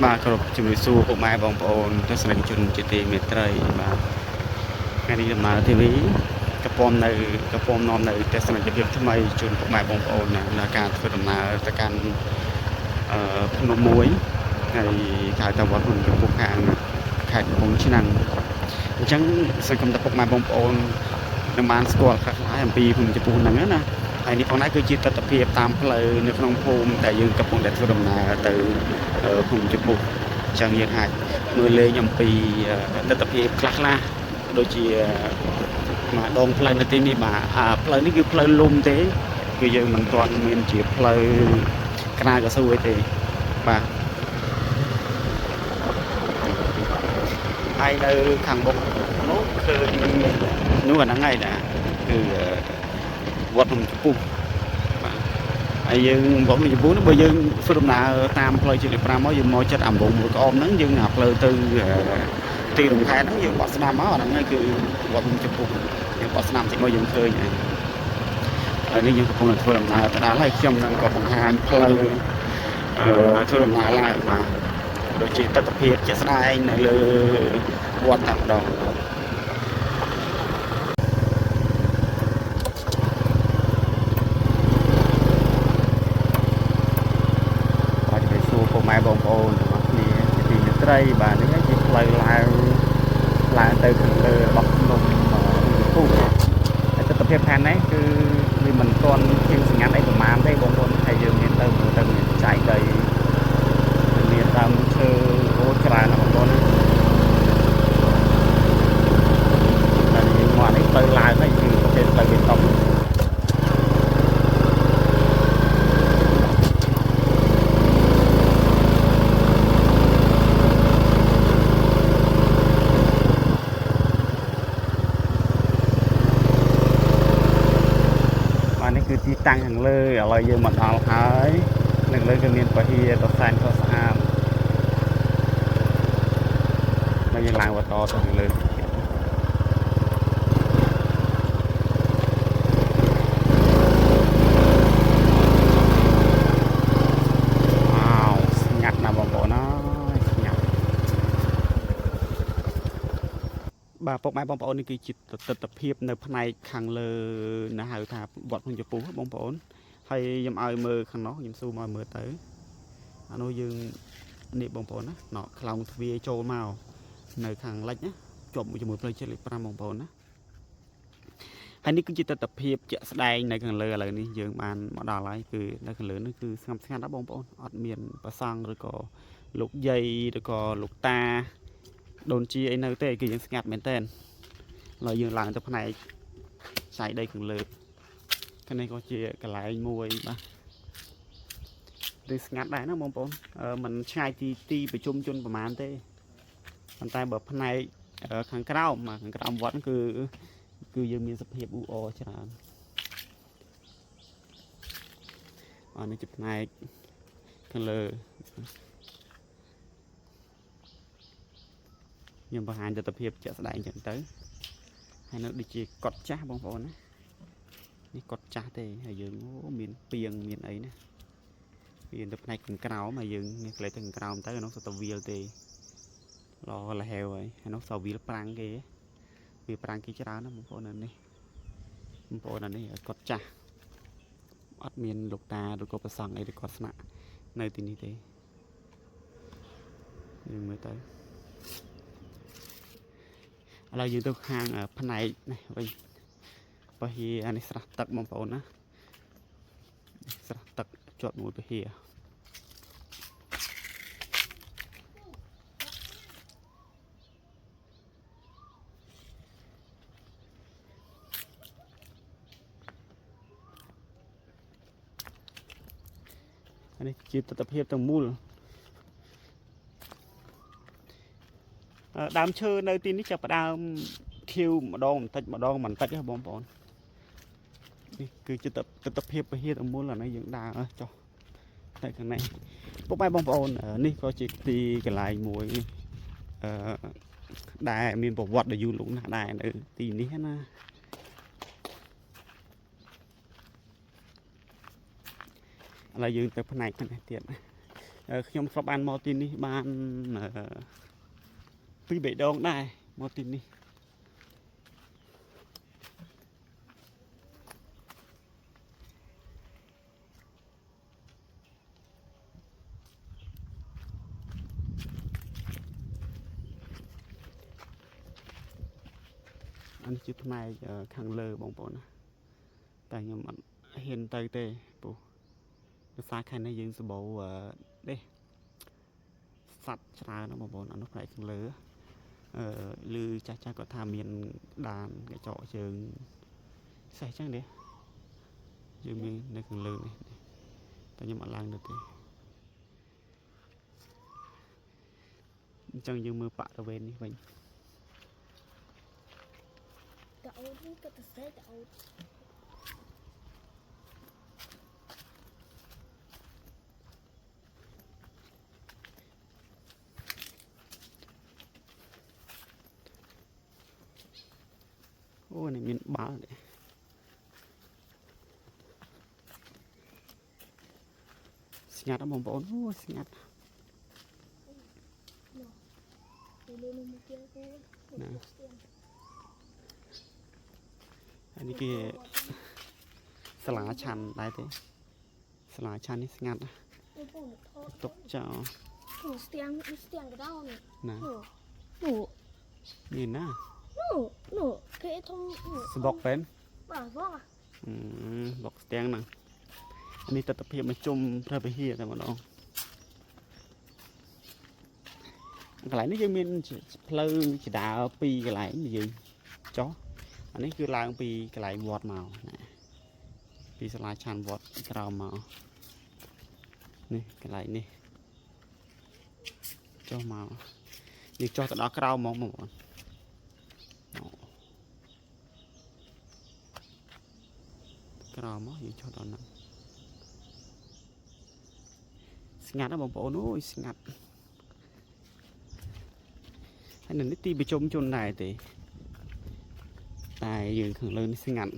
បាទគ្រប់ជំរាបសួរពុកម៉ែបងប្អូនទស្សនិកជនជាទីមេត្រីបាទថ្ងៃនេះដំណើរធីវីកំពុងនាំនៅទស្សនវិជ្ជាថ្មីជូនពុកម៉ែបងប្អូននៅការធ្វើដំណើរទៅកាន់ភ្នំមួយហើយហៅថាវត្តភ្នំចំពោះខាងខេត្តកំពង់ឆ្នាំងអញ្ចឹងសង្គមថាពុកម៉ែបងប្អូននឹងបានស្គាល់ខ្លះៗអំពីភ្នំចំពោះហ្នឹងណាហើយនេះផងដែរគឺជាទស្សនវិជ្ជាតាមផ្លូវនៅក្នុងភូមិដែលយើងកំពុងតែធ្វើដំណើរទៅភូមិចំពោះអញ្ចឹងយើងអាចមើលលេងអំពីទស្សនវិជ្ជាខ្លះដូចជាមកដងផ្លូវនៅទីនេះបាទផ្លូវនេះគឺផ្លូវលំទេគឺយើងមិនទាន់មានជាផ្លូវក្រាលកស៊ូអីទេបាទហើយនៅខាងមុខនោះគឺនោះអាហ្នឹងហើយណាគឺវត្តភ្នំចំពោះបាទហើយយើងវត្តភ្នំចំពោះនោះបើយើងធ្វើដំណើរតាមផ្លូវជាតិលេខ5មកយើងមកចិត្តអាំងមួយក្អមហ្នឹងយើងអាផ្លូវទៅទីរំខែហ្នឹងយើងបត់ស្ដាំមកអាហ្នឹងគឺវត្តភ្នំចំពោះយើងបត់ស្ដាំតិចមកយើងឃើញហើយនេះយើងកំពុងតែធ្វើដំណើរទៅដល់ហើយខ្ញុំនឹងក៏បង្ហាញផ្លូវធ្វើដំណើរឡើងបាទដូចជាទស្សនវិជ្ជាជាក់ស្ដែងនៅលើវត្តតែម្ដងបាទជំរាបសួរពុកម៉ែបងប្អូនទាំងអស់គ្នាជាទីមេត្រីបាទនេះជាផ្លូវឡើងទៅខាងលើរបស់ភ្នំពុះហើយទស្សនវិជ្ជាខាងនេះគឺវាមិនទាន់ជាងសង្កាត់អីប្រហែលទេបងប្អូនហើយយើងមានទៅមានចែកដីមានដើមឈើអូច្រើនណាស់បងប្អូនណាតែយើងមកនេះទៅឡើងហើយគឺប្រភេទផ្លូវបេតុងនេះគឺទីតាំងខាងលើឥឡូវយើងមកដល់ហើយនឹងលើគឺមានពហិយដ៏សែនក៏ស្អាតហើយយើងឡើងបន្តទៅខាងលើស្ងាត់ណាស់បងប្អូនអើយស្ងាត់បាទពុកម៉ែបងប្អូននេះគឺជាទស្សនវិជ្ជានៅផ្នែកខាងលើណាហៅថាវត្តភ្នំចំពោះបងប្អូនហើយខ្ញុំឲ្យមើលខាងនោះខ្ញុំស៊ូមកមើលទៅអានោះយើងនេះបងប្អូនណាណោខ្លោងទ្វារចូលមកនៅខាងលិចណាជាប់ជាមួយផ្លូវជាតិលេខ5បងប្អូនណាហើយនេះគឺជាទស្សនវិជ្ជាជាក់ស្ដែងនៅខាងលើឥឡូវនេះយើងបានមកដល់ហើយគឺនៅខាងលើនេះគឺស្ងាត់ណាស់បងប្អូនអត់មានប្រសង់ឬក៏លោកយាយឬក៏លោកតាដូនជាអីនៅទេគឺយើងស្ងាត់មែនតើឡើយយើងឡើងទៅផ្នែកផ្សាយដីខាងលើខាងនេះក៏ជាកន្លែងមួយបាទឬស្ងាត់ដែរណាបងប្អូនมันឆ្ងាយទីប្រជុំជនប្រហែលទេប៉ុន្តែបើផ្នែកខាងក្រោមវត្តគឺយើងមានសភាពអ៊ូអរច្រើននេះជាផ្នែកខាងលើខ្ញុំបង្ហាញទស្សនវិជ្ជាជាក់ស្ដែងចឹងទៅហើយនៅដូចជាកត់ចាស់បងប្អូនណានេះកត់ចាស់ទេហើយយើងមានពីងមានអីណាវាទៅផ្នែកខាងក្រោមហើយយើងនេះក្លែកទៅខាងក្រោមទៅអានោះសុទ្ធតែវាលទេលហែវហើយអានោះសវាលប្រាំងគេវាប្រាំងគេច្រើនណាបងប្អូននេះបងប្អូននេះកត់ចាស់អត់មានលោកតាឬក៏ប្រសង់អីឬគាត់ស្នាក់នៅទីនេះទេយើងមើលទៅឥឡូវយើងទៅខាងផ្នែកនេះវិញពហិយអានេះស្រះទឹកបងប្អូនណាស្រះទឹកជាប់មួយពហិយនេះជាទស្សនវិជ្ជាទាំងមូលដើមឈើនៅទីនេះចាប់ផ្ដើមខៀវម្ដងបន្តិចហ៎បងប្អូននេះគឺជាទស្សនវិជ្ជាពហិយទាំងមូលអានេះយើងដើរចុះតែខាងនេះពុកម៉ែបងប្អូននេះក៏ជាទីកន្លែងមួយដែលមានប្រវត្តិដ៏យូរលង់ណាស់ដែរនៅទីនេះណាឥឡូវយើងទៅផ្នែកនេះទៀត ខ្ញុំធ្លាប់បានមកទីនេះបានពីរដងដែរមកទីនេះអានេះជាផ្នែកខាងលើបងប្អូនណាតែខ្ញុំអត់ហ៊ានទៅទេព្រោះភាសាខែនេះយើងសម្បូរទេសសัตว์ច្រើនណាបងប្អូនអានោះផ្នែកខាងលើឬចាស់គាត់ថាមានដានកញ្ចក់ជើងសេះចឹងទេយើងមាននៅខាងលើនេះតែខ្ញុំអត់ឡើងទៅទេអញ្ចឹងយើងមើលបរិវេណនេះវិញតើអូននេះក៏ទៅសេះតើអូនអូនេះមានបាល់នេះស្ងាត់បងប្អូនអូស្ងាត់អានេះគេសាលាឆាន់ដែរទេសាលាឆាន់នេះស្ងាត់ទុកចោលស្ទៀងកដោនេះណានោះនេះណានោះគេធំស្បុកបែនបាទបងបុកស្ទៀងហ្នឹងអានេះទស្សនភាពមកជុំព្រះវិហារតែម្ដងកន្លែងនេះយើងមានផ្លូវជាដើរពីរកន្លែងយើងចុះអានេះគឺឡើងពីកន្លែងវត្តមកណាពីសាលាឆាន់វត្តក្រោមមកនេះកន្លែងនេះចុះមកយើងចុះទៅដល់ក្រោមហ្មងបងប្អូនក្រោមមកយើងចុះដល់ហ្នឹងស្ងាត់ណាបងប្អូនអូយស្ងាត់ហើយនៅនេះទីប្រជុំជនដែរទេតែយើងខាងលើនេះស្ងាត់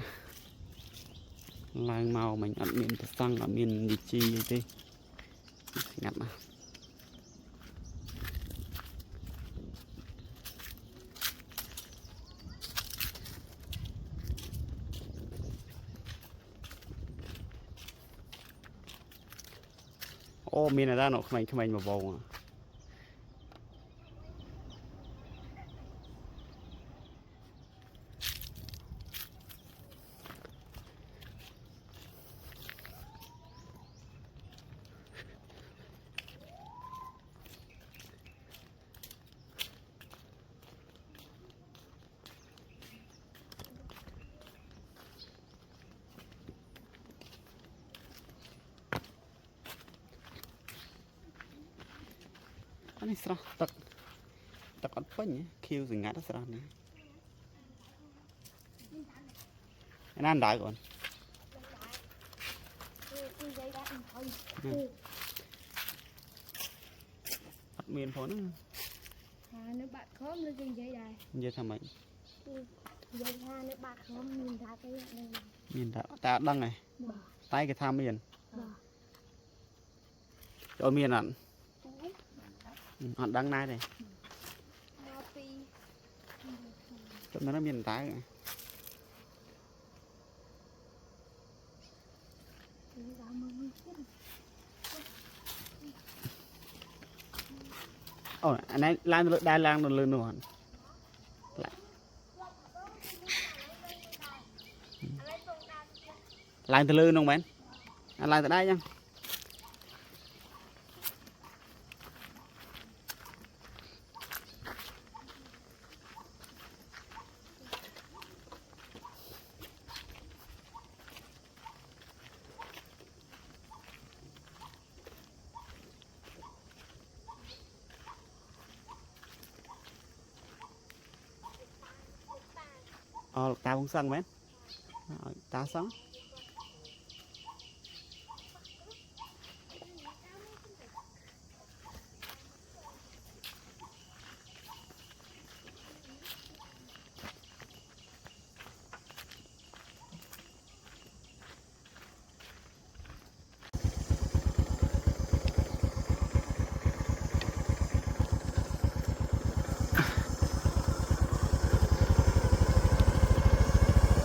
ឡើងមកមិនអត់មានប្រសង់អត់មានវិជីទេស្ងាត់ណាស់អូមានអានោះក្មេងៗមកវងអានេះស្រស់ទឹកអត់ពេញខៀវស្ងាត់ស្រស់នេះឯណាដៅអូនអត់មានផងហ្នឹងនៅបាក់ខំលើគេនិយាយដែរនិយាយថាម៉េចនិយាយថានៅបាក់ខំមានថាទេមានតែអត់ដឹងទេតែគេថាមានចូលមានអត់អត់ដឹងដែរទេមកពីទៅនៅមានតែអូអានេះឡើងលើដែរឡើងនៅលើនោះហ្នឹងឡើងទៅលើនោះមែនអាឡើងទៅដែរចឹងអូតាវងសឹងមែនតាសឹង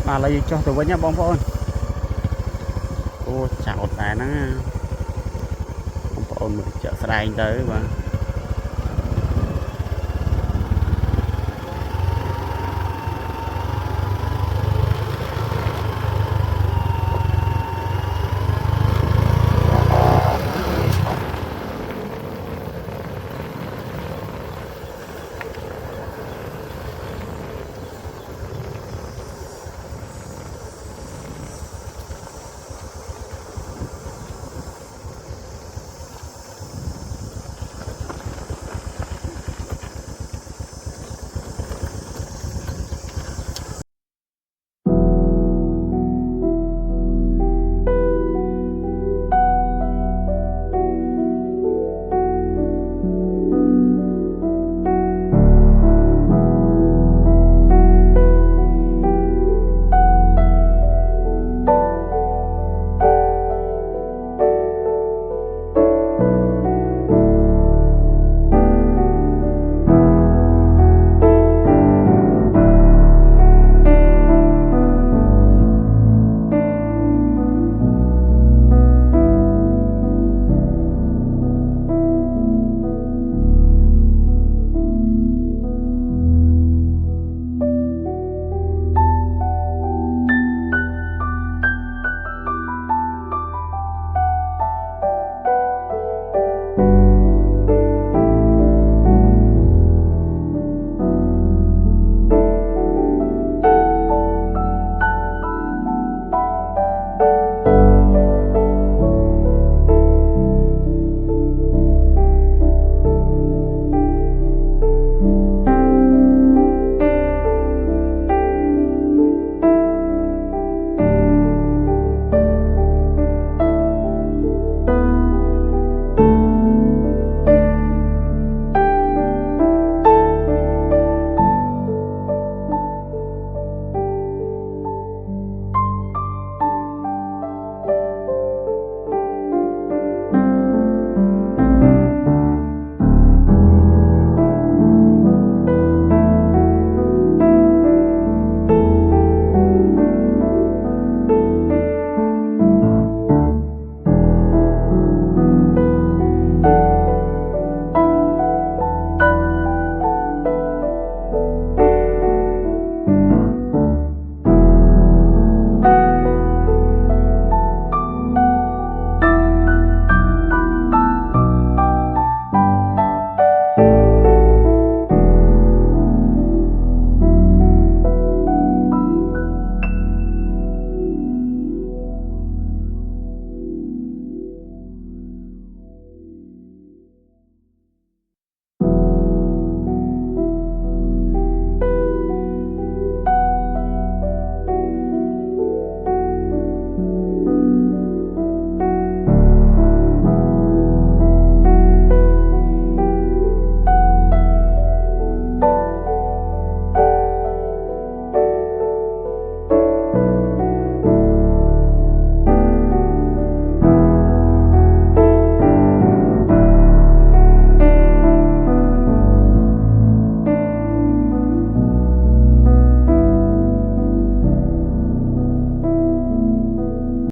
bà lấy cho tôi với nhá bông bông ô chào tại nó bông bông mình chợ sài tới mà